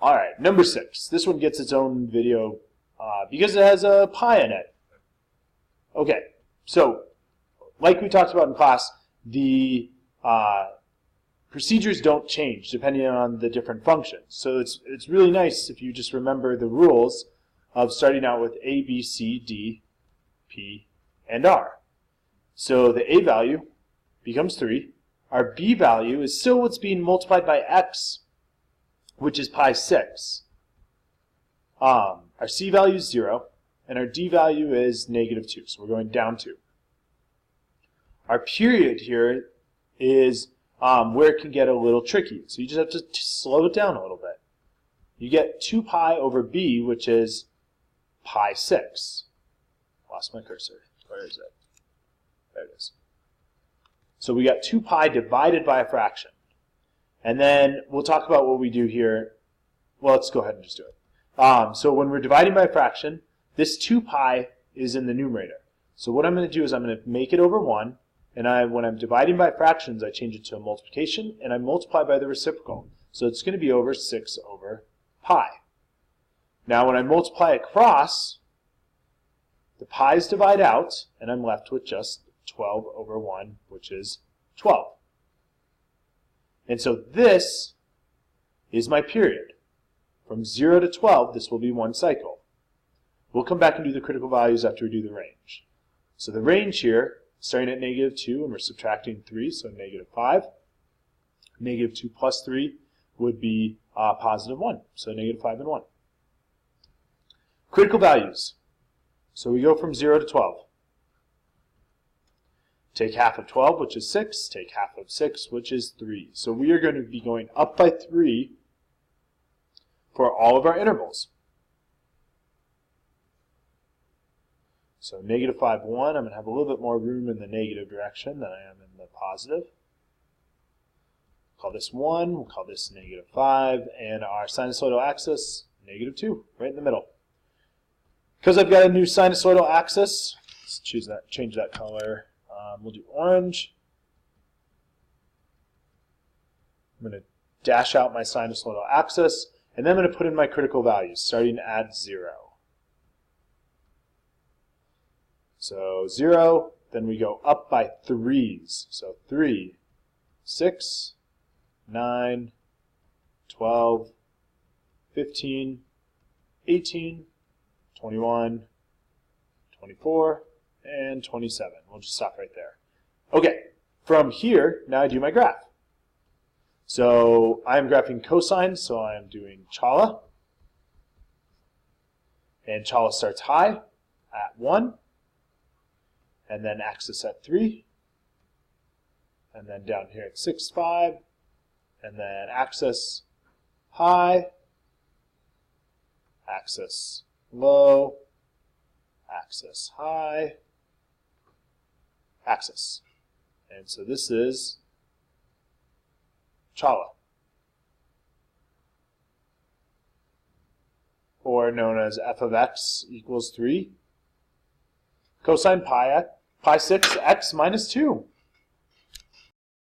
All right, number 6. This one gets its own video because it has a pi in it. Okay, so like we talked about in class, the procedures don't change depending on the different functions. So it's really nice if you just remember the rules of starting out with A, B, C, D, P, and R. So the A value becomes 3. Our B value is still what's being multiplied by X, which is pi 6. Our C value is 0, and our D value is -2, so we're going down 2. Our period here is where it can get a little tricky, so you just have to slow it down a little bit. You get 2 pi over B, which is pi 6. Lost my cursor. Where is it? There it is. So we got 2 pi divided by a fraction. And then we'll talk about what we do here. Well, let's go ahead and just do it. So when we're dividing by a fraction, this 2 pi is in the numerator. So what I'm going to do is I'm going to make it over 1. And when I'm dividing by fractions, I change it to a multiplication, and I multiply by the reciprocal. So it's going to be over 6 over pi. Now when I multiply across, the pi's divide out, and I'm left with just 12 over 1, which is 12. And so this is my period. From 0 to 12, this will be one cycle. We'll come back and do the critical values after we do the range. So the range here, starting at -2, and we're subtracting 3, so -5. -2 plus 3 would be +1, so -5 and 1. Critical values. So we go from 0 to 12. Take half of 12, which is 6. Take half of 6, which is 3. So we are going to be going up by 3 for all of our intervals. So -5, 1, I'm going to have a little bit more room in the negative direction than I am in the positive. We'll call this 1, we'll call this -5, and our sinusoidal axis, -2, right in the middle. Because I've got a new sinusoidal axis, let's change that color. We'll do orange. I'm going to dash out my sinusoidal axis, and then I'm going to put in my critical values, starting at 0. So 0, then we go up by 3s. So 3, 6, 9, 12, 15, 18, 21, 24, and 27. We'll just stop right there. Okay, from here, now I do my graph. So I'm graphing cosine, so I'm doing Chala. And Chala starts high at 1, and then axis at 3, and then down here at 6, 5, and then axis high, axis low, axis high, axis. And so this is Chala, or known as f of x equals 3 cosine pi 6 x minus 2.